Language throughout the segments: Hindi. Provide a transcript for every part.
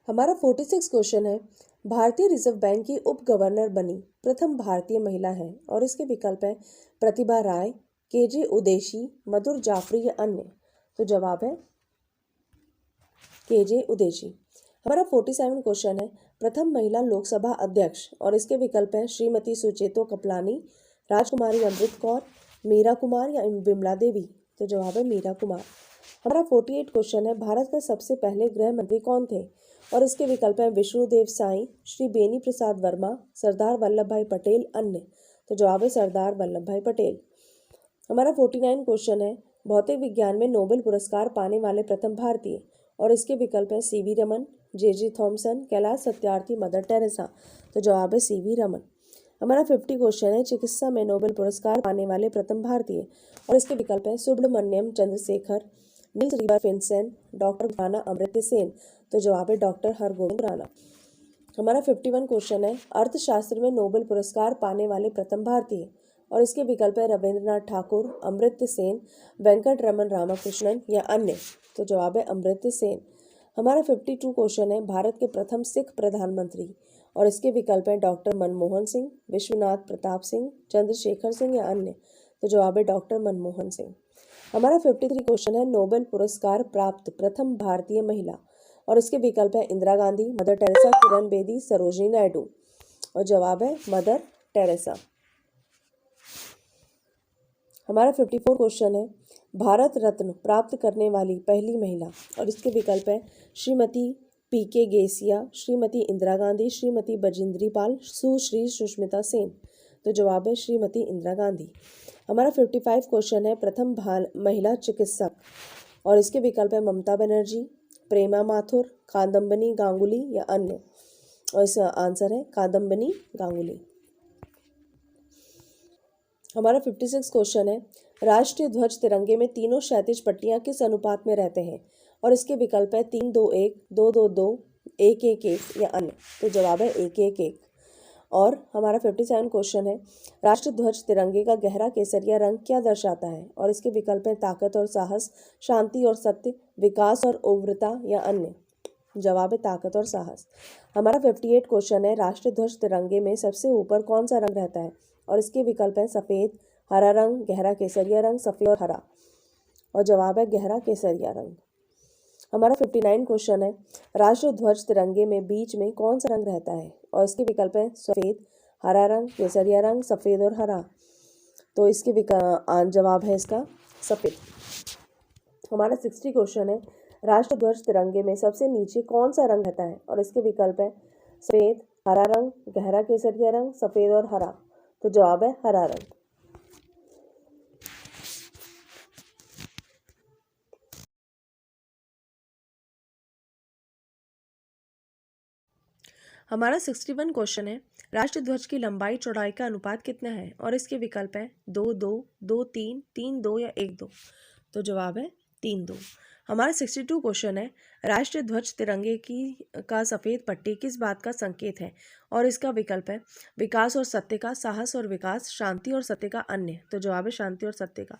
हमारा 46 क्वेश्चन है, भारतीय रिजर्व बैंक की उप गवर्नर बनी प्रथम भारतीय महिला है और इसके विकल्प है प्रतिभा राय, केजे उदेशी, मधुर जाफरी या अन्य। तो जवाब है केजे उदेशी। हमारा 47 क्वेश्चन है, प्रथम महिला लोकसभा अध्यक्ष और इसके विकल्प हैं श्रीमती सुचेतो कपलानी, राजकुमारी अमृत कौर, मीरा कुमार या विमला देवी। तो जवाब है मीरा कुमार। हमारा 48 क्वेश्चन है, भारत के सबसे पहले गृह मंत्री कौन थे और इसके विकल्प हैं विष्णुदेव साई, श्री बेनी प्रसाद वर्मा, सरदार वल्लभ भाई पटेल, अन्य। तो जवाब है सरदार वल्लभ भाई पटेल। हमारा 49 क्वेश्चन है, भौतिक विज्ञान में नोबेल पुरस्कार पाने वाले प्रथम भारतीय और इसके विकल्प हैं CV Raman, J Thomson, Kailash Satyarthi, mother Teresa. तो जवाब है सीवी रमन। हमारा 50 क्वेश्चन है, चिकित्सा में नोबेल पुरस्कार पाने वाले प्रथम भारतीय और इसके विकल्प हैं सुब्रमण्यम चंद्रशेखर, नील्स रिवरफिनसेन, डॉक्टर राणा अमृत्य सेन। तो जवाब है डॉक्टर हरगोविंद राणा। हमारा 51 क्वेश्चन है, अर्थशास्त्र में नोबेल पुरस्कार पाने वाले प्रथम भारतीय और इसके विकल्प है रविंद्रनाथ ठाकुर, अमृत्य सेन, वेंकट रमन रामकृष्णन या अन्य। तो जवाब है अमृत्य सेन। हमारा 52 क्वेश्चन है, भारत के प्रथम सिख प्रधानमंत्री और इसके विकल्प हैं डॉक्टर मनमोहन सिंह, विश्वनाथ प्रताप सिंह, चंद्रशेखर सिंह या अन्य। तो जवाब है डॉक्टर मनमोहन सिंह। हमारा 53 क्वेश्चन है, नोबेल पुरस्कार प्राप्त प्रथम भारतीय महिला और इसके विकल्प है इंदिरा गांधी, मदर टेरेसा, किरण बेदी, सरोजिनी नायडू। और जवाब है मदर टेरेसा। हमारा 54 क्वेश्चन है, भारत रत्न प्राप्त करने वाली पहली महिला और इसके विकल्प है श्रीमती पीके गेसिया, श्रीमती इंदिरा गांधी, श्रीमती बजिंद्री पाल, सुश्री सुष्मिता सेन। तो जवाब है श्रीमती इंदिरा गांधी। हमारा 55 क्वेश्चन है, प्रथम महिला चिकित्सक और इसके विकल्प है ममता बनर्जी, प्रेमा माथुर, कादम्बनी गांगुली या अन्य। और इसका आंसर है कादम्बनी गांगुली। हमारा 56 क्वेश्चन है, राष्ट्रीय ध्वज तिरंगे में तीनों क्षैतिज पट्टियां किस अनुपात में रहते हैं और इसके विकल्प है 3-2-1, 2-2-2, 1-1-1 या अन्य। तो जवाब है 1-1-1। और हमारा 57 क्वेश्चन है, राष्ट्रीय ध्वज तिरंगे का गहरा केसरिया रंग क्या दर्शाता है और इसके विकल्प हैं ताकत और साहस, शांति और सत्य, विकास और उग्रता या अन्य। जवाब है ताकत और साहस। हमारा 58 क्वेश्चन है, राष्ट्रीय ध्वज तिरंगे में सबसे ऊपर कौन सा रंग रहता है और इसके विकल्प हैं सफ़ेद, हरा रंग, गहरा केसरिया रंग, सफ़ेद और हरा। और जवाब है गहरा केसरिया रंग। हमारा 59 क्वेश्चन है, राष्ट्रीय ध्वज तिरंगे में बीच में कौन सा रंग रहता है और इसके विकल्प हैं सफ़ेद, हरा रंग, केसरिया रंग, सफ़ेद और हरा। तो इसके जवाब है इसका सफ़ेद। हमारा 60 क्वेश्चन है, राष्ट्रीय ध्वज तिरंगे में सबसे नीचे कौन सा रंग रहता है और इसके विकल्प है सफ़ेद, हरा रंग, गहरा केसरिया रंग, सफ़ेद और हरा। तो जवाब है हरा रंग। हमारा 61 क्वेश्चन है, राष्ट्रीय ध्वज की लंबाई चौड़ाई का अनुपात कितना है और इसके विकल्प है 2-2, 2-3, 3-2 या 1-2। तो जवाब है 3-2। हमारा 62 क्वेश्चन है, राष्ट्रीय ध्वज तिरंगे का सफ़ेद पट्टी किस बात का संकेत है और इसका विकल्प है विकास और सत्य का, साहस और विकास, शांति और सत्य का, अन्य। तो जवाब है शांति और सत्य का।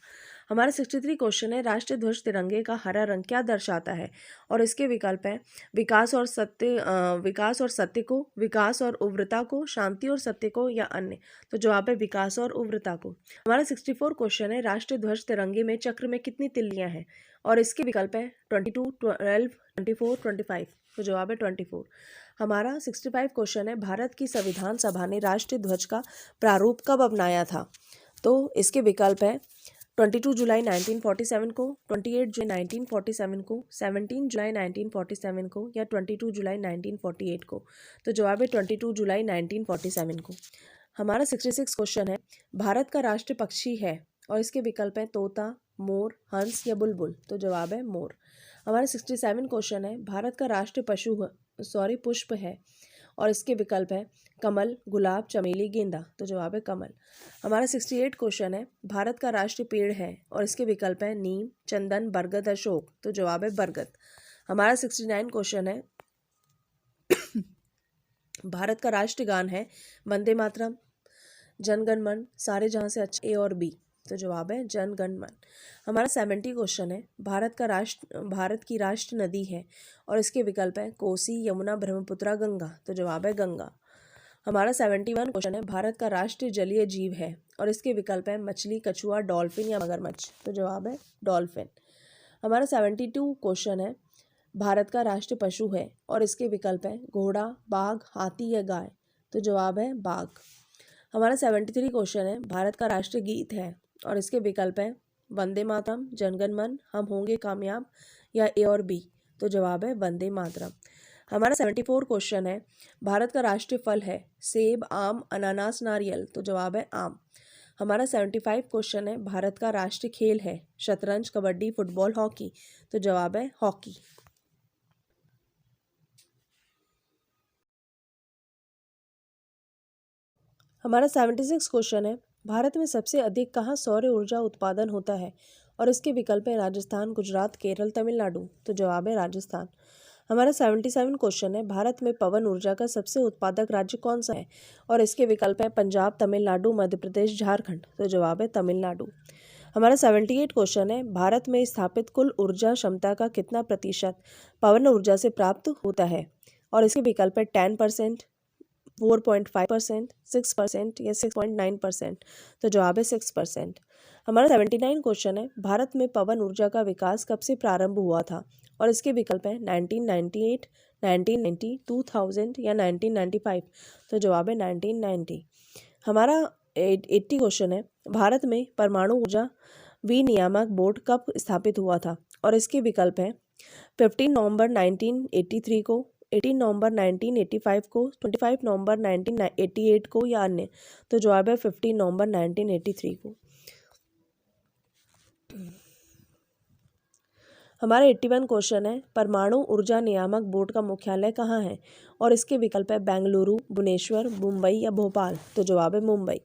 हमारा 63 क्वेश्चन है, राष्ट्रीय ध्वज तिरंगे का हरा रंग क्या दर्शाता है और इसके विकल्प है विकास और सत्य को, विकास और उग्रता को, शांति और सत्य को या अन्य। तो जवाब है विकास और उग्रता को। हमारा 64 क्वेश्चन है, राष्ट्रीय ध्वज तिरंगे में चक्र में कितनी तिल्लियां हैं और इसके विकल्प है 22, 12, 24, 25। तो जवाब है 24। हमारा 65 क्वेश्चन है, भारत की संविधान सभा ने राष्ट्रीय ध्वज का प्रारूप कब अपनाया था। तो इसके विकल्प है 22 जुलाई 1947 को, 28 जुलाई 1947 को, 17 जुलाई 1947 को या 22 जुलाई 1948 को। तो जवाब है 22 जुलाई 1947 को। हमारा 66 क्वेश्चन है, भारत का राष्ट्रीय पक्षी है और इसके विकल्प हैं तोता, मोर, हंस या बुलबुल। तो जवाब है मोर। हमारा 67 क्वेश्चन है, भारत का राष्ट्रीय पुष्प है और इसके विकल्प है कमल, गुलाब, चमेली, गेंदा। तो जवाब है कमल। हमारा 68 क्वेश्चन है, भारत का राष्ट्रीय पेड़ है और इसके विकल्प है नीम, चंदन, बरगद, अशोक। तो जवाब है बरगद। हमारा 69 क्वेश्चन है, भारत का राष्ट्रीय गान है वंदे मातरम, जनगण मन, सारे जहां से अच्छे, ए और बी। तो जवाब है जन गण मन। हमारा 70 क्वेश्चन है, भारत की राष्ट्र नदी है और इसके विकल्प है कोसी, यमुना, ब्रह्मपुत्रा, गंगा। तो जवाब है गंगा। हमारा 71 क्वेश्चन है, भारत का राष्ट्रीय जलीय जीव है और इसके विकल्प है मछली, कछुआ, डॉल्फिन या मगरमच्छ। तो जवाब है डॉल्फिन। हमारा 72 क्वेश्चन है, भारत का राष्ट्रीय पशु है और इसके विकल्प है घोड़ा, बाघ, हाथी या गाय। तो जवाब है बाघ। हमारा 73 क्वेश्चन है, भारत का राष्ट्रीय गीत है और इसके विकल्प है वंदे मातरम, जनगण मन, हम होंगे कामयाब या ए और बी। तो जवाब है वंदे मातरम। हमारा 74 क्वेश्चन है, भारत का राष्ट्रीय फल है सेब, आम, अनानास, नारियल। तो जवाब है आम। हमारा 75 क्वेश्चन है, भारत का राष्ट्रीय खेल है शतरंज, कबड्डी, फुटबॉल, हॉकी। तो जवाब है हॉकी। हमारा 76 क्वेश्चन है, भारत में सबसे अधिक कहाँ सौर ऊर्जा उत्पादन होता है और इसके विकल्प है राजस्थान, गुजरात, केरल, तमिलनाडु। तो जवाब है राजस्थान। हमारा 77 क्वेश्चन है, भारत में पवन ऊर्जा का सबसे उत्पादक राज्य कौन सा है और इसके विकल्प है पंजाब, तमिलनाडु, मध्य प्रदेश, झारखंड। तो जवाब है तमिलनाडु। हमारा 78 क्वेश्चन है, भारत में स्थापित कुल ऊर्जा क्षमता का कितना प्रतिशत पवन ऊर्जा से प्राप्त होता है और इसके विकल्प है 10%, 4.5%, 6% या 6.9%। तो जवाब है 6%। हमारा 79 क्वेश्चन है, भारत में पवन ऊर्जा का विकास कब से प्रारंभ हुआ था और इसके विकल्प है 1998, 1990, 2000 या 1995। तो जवाब है 1990। हमारा 80 क्वेश्चन है, भारत में परमाणु ऊर्जा विनियामक बोर्ड कब स्थापित हुआ था और इसके विकल्प है 15 नवंबर 1983 को, 18 नवंबर 1985 को, 25 नवंबर 1988 को या अन्य। तो जवाब है 15 नवंबर 1983 को। हमारा 81 क्वेश्चन है, परमाणु ऊर्जा नियामक बोर्ड का मुख्यालय कहाँ है और इसके विकल्प है बेंगलुरु, भुवनेश्वर, मुंबई या भोपाल। तो जवाब है मुंबई।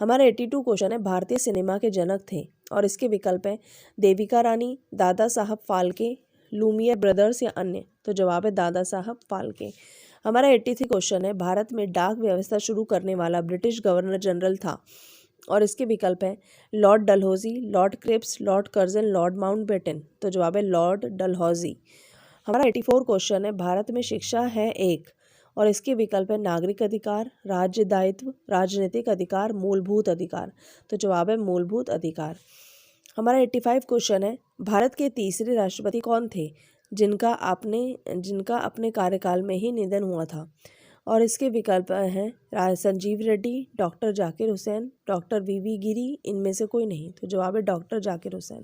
हमारा 82 क्वेश्चन है, भारतीय सिनेमा के जनक थे और इसके विकल्प है देविका रानी, दादा साहब फाल्के, लूमियर ब्रदर्स या अन्य। तो जवाब है दादा साहब फाल्के। हमारा 83 क्वेश्चन है, भारत में डाक व्यवस्था शुरू करने वाला ब्रिटिश गवर्नर जनरल था और इसके विकल्प है Lord Dalhousie, Lord Cripps, Lord Curzon, Lord Mountbatten. तो जवाब है लॉर्ड डलहौजी। हमारा 84 क्वेश्चन है, भारत में शिक्षा है एक और इसके विकल्प है नागरिक अधिकार, राज्य दायित्व, राजनीतिक अधिकार, मूलभूत अधिकार। तो जवाब है मूलभूत अधिकार। हमारा 85 क्वेश्चन है, भारत के तीसरे राष्ट्रपति कौन थे जिनका अपने कार्यकाल में ही निधन हुआ था और इसके विकल्प हैं संजीव रेड्डी, डॉक्टर जाकिर हुसैन, डॉक्टर वीवी गिरी, इनमें से कोई नहीं। तो जवाब है डॉक्टर जाकिर हुसैन।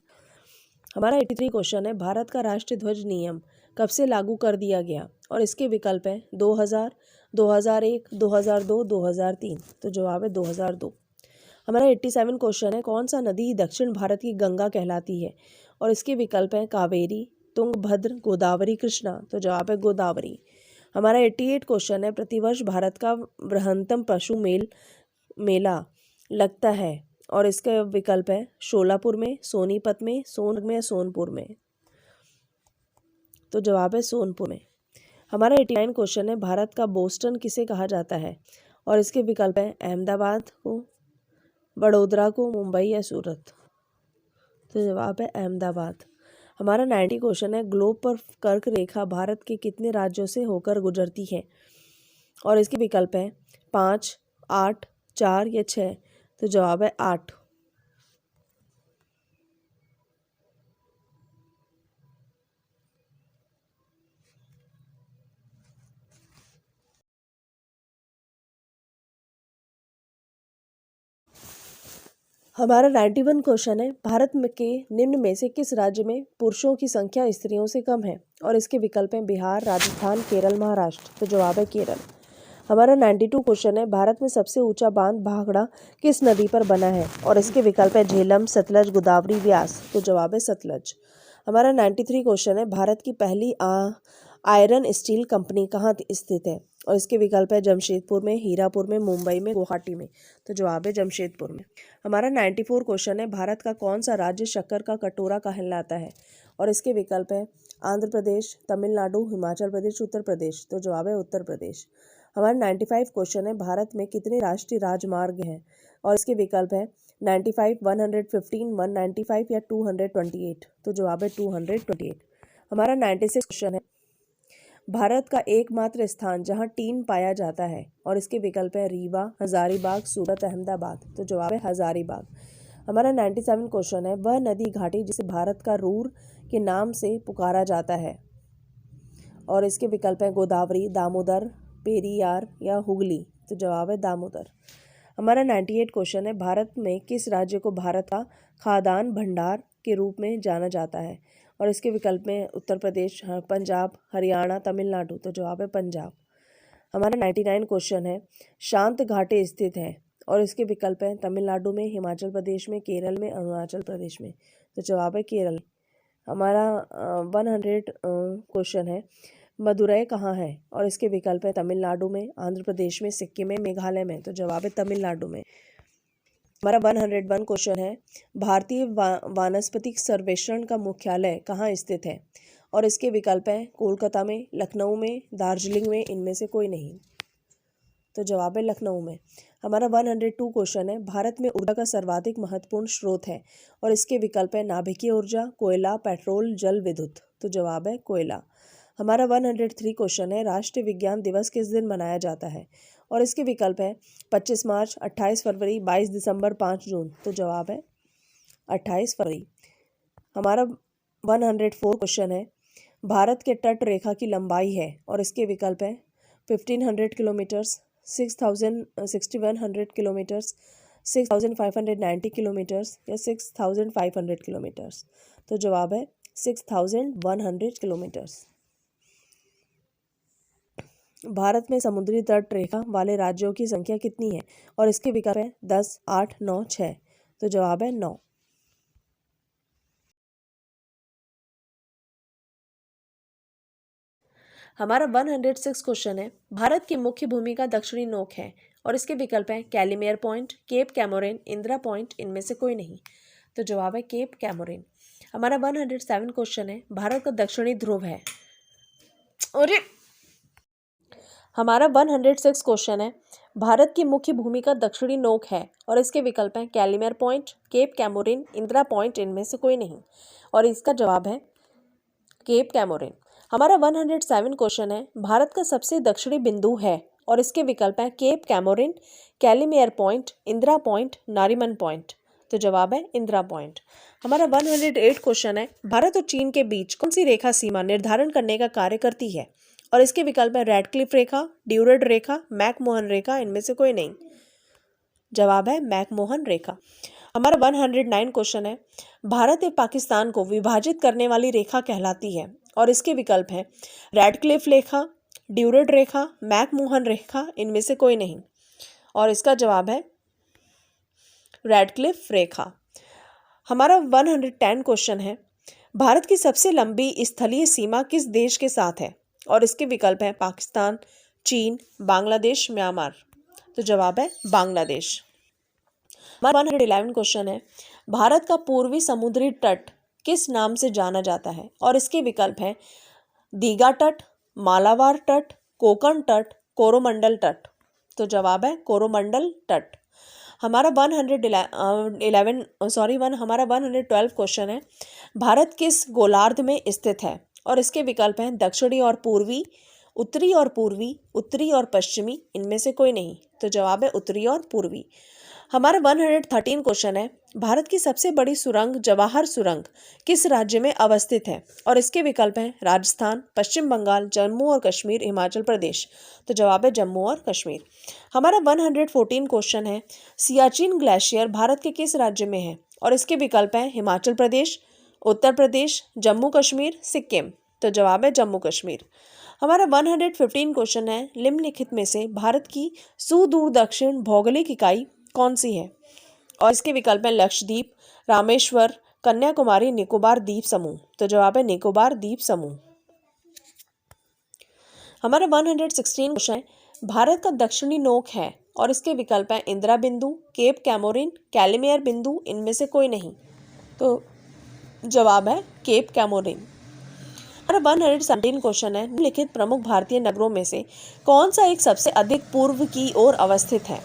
हमारा 83 क्वेश्चन है, भारत का राष्ट्रीय ध्वज नियम कब से लागू कर दिया गया और इसके विकल्प है 2000, 2001, 2002, 2003। तो जवाब है 2002। हमारा 87 क्वेश्चन है, कौन सा नदी दक्षिण भारत की गंगा कहलाती है और इसके विकल्प हैं कावेरी, तुंगभद्र, गोदावरी, कृष्णा। तो जवाब है गोदावरी। हमारा 88 क्वेश्चन है, प्रतिवर्ष भारत का बृहत्तम पशु मेला लगता है और इसका विकल्प है शोलापुर में, सोनीपत में, सोनभद्र में या सोनपुर में। तो जवाब है सोनपुर में। हमारा 89 क्वेश्चन है, भारत का बोस्टन किसे कहा जाता है और इसके विकल्प है अहमदाबाद को, बड़ोदरा को, मुंबई या सूरत। तो जवाब है अहमदाबाद। हमारा 90 क्वेश्चन है, ग्लोब पर कर्क रेखा भारत के कितने राज्यों से होकर गुजरती है और इसके विकल्प है 5, 8, 4 या 6। तो जवाब है 8। हमारा 91 क्वेश्चन है, भारत में के निम्न में से किस राज्य में पुरुषों की संख्या स्त्रियों से कम है और इसके विकल्प हैं बिहार, राजस्थान, केरल, महाराष्ट्र। तो जवाब है केरल। हमारा 92 क्वेश्चन है, भारत में सबसे ऊंचा बांध भाखड़ा किस नदी पर बना है और इसके विकल्प है झेलम, सतलज, गोदावरी, व्यास। तो जवाब है सतलज। हमारा 93 क्वेश्चन है, भारत की पहली आयरन स्टील कंपनी कहाँ स्थित है और इसके विकल्प है जमशेदपुर में, हीरापुर में, मुंबई में, गुवाहाटी में। तो जवाब है जमशेदपुर में। हमारा 94 क्वेश्चन है, भारत का कौन सा राज्य शक्कर का कटोरा कहलाता है और इसके विकल्प है आंध्र प्रदेश, तमिलनाडु, हिमाचल प्रदेश, उत्तर प्रदेश। तो जवाब है उत्तर प्रदेश। हमारा 95 क्वेश्चन है, भारत में कितने राष्ट्रीय राजमार्ग हैं और इसके विकल्प है 95, 115, 195 या 228। तो जवाब है 228। हमारा 96 क्वेश्चन है, भारत का एकमात्र स्थान जहां टीन पाया जाता है और इसके विकल्प है रीवा, हजारीबाग, सूरत, अहमदाबाद। तो जवाब है हजारीबाग। हमारा 97 क्वेश्चन है, वह नदी घाटी जिसे भारत का रूर के नाम से पुकारा जाता है और इसके विकल्प है गोदावरी, दामोदर, पेरियार या हुगली। तो जवाब है दामोदर। हमारा 98 क्वेश्चन है, भारत में किस राज्य को भारत का खाद्यान्न भंडार के रूप में जाना जाता है और इसके विकल्प में उत्तर प्रदेश, पंजाब, हरियाणा, तमिलनाडु। तो जवाब है पंजाब। हमारा 99 क्वेश्चन है, शांत घाटी स्थित है और इसके विकल्प हैं तमिलनाडु में, हिमाचल प्रदेश में, केरल में, अरुणाचल प्रदेश में। तो जवाब है केरल। हमारा 100 क्वेश्चन है, मदुरई कहाँ है और इसके विकल्प है तमिलनाडु में, आंध्र प्रदेश में, सिक्किम में, मेघालय में। तो जवाब है तमिलनाडु में। हमारा 101 क्वेश्चन है, भारतीय वानस्पतिक सर्वेक्षण का मुख्यालय कहाँ स्थित है और इसके विकल्प हैं कोलकाता में, लखनऊ में, दार्जिलिंग में, इनमें से कोई नहीं। तो जवाब है लखनऊ में। हमारा 102 क्वेश्चन है, भारत में ऊर्जा का सर्वाधिक महत्वपूर्ण स्रोत है और इसके विकल्प है नाभिकीय ऊर्जा, कोयला, पेट्रोल, जल विद्युत। तो जवाब है कोयला। हमारा 103 क्वेश्चन है, राष्ट्रीय विज्ञान दिवस किस दिन मनाया जाता है और इसके विकल्प है 25 मार्च, 28 फरवरी, 22 दिसंबर, 5 जून। तो जवाब है 28 फरवरी। हमारा 104 क्वेश्चन है, भारत के तट रेखा की लंबाई है और इसके विकल्प है 1500 किलोमीटर्स, 6100 किलोमीटर्स, 6590 किलोमीटर्स या 6500 किलोमीटर्स। तो जवाब है 6100 किलोमीटर्स। भारत में समुद्री तट रेखा वाले राज्यों की संख्या कितनी है और इसके विकल्प है 10, 8, 9, 6। तो जवाब है 9। हमारा 106 क्वेश्चन है, भारत की मुख्य भूमि का दक्षिणी नोक है और इसके विकल्प हैं Calimere Point, Cape Comorin, Indira Point, इनमें से कोई नहीं। तो जवाब है केप कैमोरिन। हमारा 107 क्वेश्चन है, भारत का दक्षिणी ध्रुव है। और हमारा 106 क्वेश्चन है, भारत की मुख्य भूमि का दक्षिणी नोक है और इसके विकल्प हैं Calimere Point, Cape Comorin, Indira Point, इनमें से कोई नहीं। और इसका जवाब है केप कैमोरिन। हमारा 107 क्वेश्चन है, भारत का सबसे दक्षिणी बिंदु है और इसके विकल्प हैं Cape Comorin, Calimere Point, Indira Point, Nariman Point. तो जवाब है इंदिरा पॉइंट। हमारा 108 क्वेश्चन है, भारत और चीन के बीच कौन सी रेखा सीमा निर्धारण करने का कार्य करती है और इसके विकल्प है रैडक्लिफ रेखा, ड्यूरेड रेखा, मैकमोहन रेखा, इनमें से कोई नहीं। जवाब है मैकमोहन रेखा। हमारा 109 क्वेश्चन है, भारत और पाकिस्तान को विभाजित करने वाली रेखा कहलाती है और इसके विकल्प हैं रैडक्लिफ रेखा, ड्यूरेड रेखा, मैकमोहन रेखा, इनमें से कोई नहीं। और इसका जवाब है रैडक्लिफ रेखा। हमारा 110 क्वेश्चन है, भारत की सबसे लंबी स्थलीय सीमा किस देश के साथ है और इसके विकल्प हैं पाकिस्तान, चीन, बांग्लादेश, म्यांमार। तो जवाब है बांग्लादेश। हमारा 111 क्वेश्चन है, भारत का पूर्वी समुद्री तट किस नाम से जाना जाता है और इसके विकल्प हैं दीघा तट, मालाबार तट, कोंकण तट, कोरोमंडल तट। तो जवाब है कोरोमंडल तट। हमारा 112 क्वेश्चन है, भारत किस गोलार्ध में स्थित है और इसके विकल्प हैं दक्षिणी और पूर्वी, उत्तरी और पूर्वी, उत्तरी और पश्चिमी, इनमें से कोई नहीं। तो जवाब है उत्तरी और पूर्वी। हमारा 113 क्वेश्चन है, भारत की सबसे बड़ी सुरंग जवाहर सुरंग किस राज्य में अवस्थित है और इसके विकल्प हैं राजस्थान, पश्चिम बंगाल, जम्मू और कश्मीर, हिमाचल प्रदेश। तो जवाब है जम्मू और कश्मीर। हमारा 114 क्वेश्चन है, सियाचिन ग्लेशियर भारत के किस राज्य में है और इसके विकल्प हैं हिमाचल प्रदेश, उत्तर प्रदेश, जम्मू कश्मीर, सिक्किम। तो जवाब है जम्मू कश्मीर। हमारा 115 क्वेश्चन है, निम्नलिखित में से भारत की सुदूर दक्षिण भौगोलिक इकाई कौन सी है और इसके विकल्प हैं लक्षद्वीप, रामेश्वर, कन्याकुमारी, निकोबार द्वीप समूह। तो जवाब है निकोबार द्वीप समूह। हमारा 116 क्वेश्चन है, भारत का दक्षिणी नोक है और इसके विकल्प हैं इंदिरा बिंदु, केप कैमोरिन, कैलिमेयर बिंदु, इनमें से कोई नहीं। तो जवाब है केप कैमोरिन। हमारा 117 क्वेश्चन है, निम्नलिखित प्रमुख भारतीय नगरों में से कौन सा एक सबसे अधिक पूर्व की ओर अवस्थित है?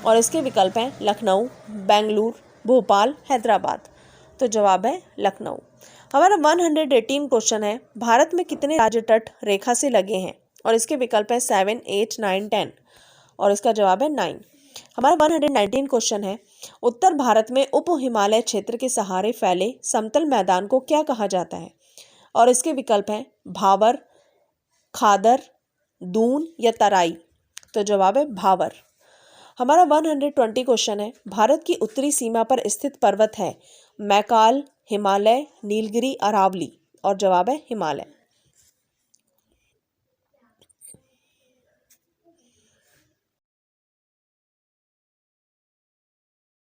और इसके विकल्प हैं लखनऊ, बेंगलुरु, भोपाल, हैदराबाद। तो जवाब है लखनऊ। हमारा 118 क्वेश्चन है, भारत में कितने राज्य तट रेखा से लगे हैं? और इसके विकल्प है 7, 8, 9, 10। और इसका जवाब है 9। हमारा 119 क्वेश्चन है, उत्तर भारत में उप हिमालय क्षेत्र के सहारे फैले समतल मैदान को क्या कहा जाता है? और इसके विकल्प हैं भावर, खादर, दून या तराई। तो जवाब है भावर। हमारा 120 क्वेश्चन है, भारत की उत्तरी सीमा पर स्थित पर्वत है मैकाल, हिमालय, नीलगिरी, अरावली। और जवाब है हिमालय।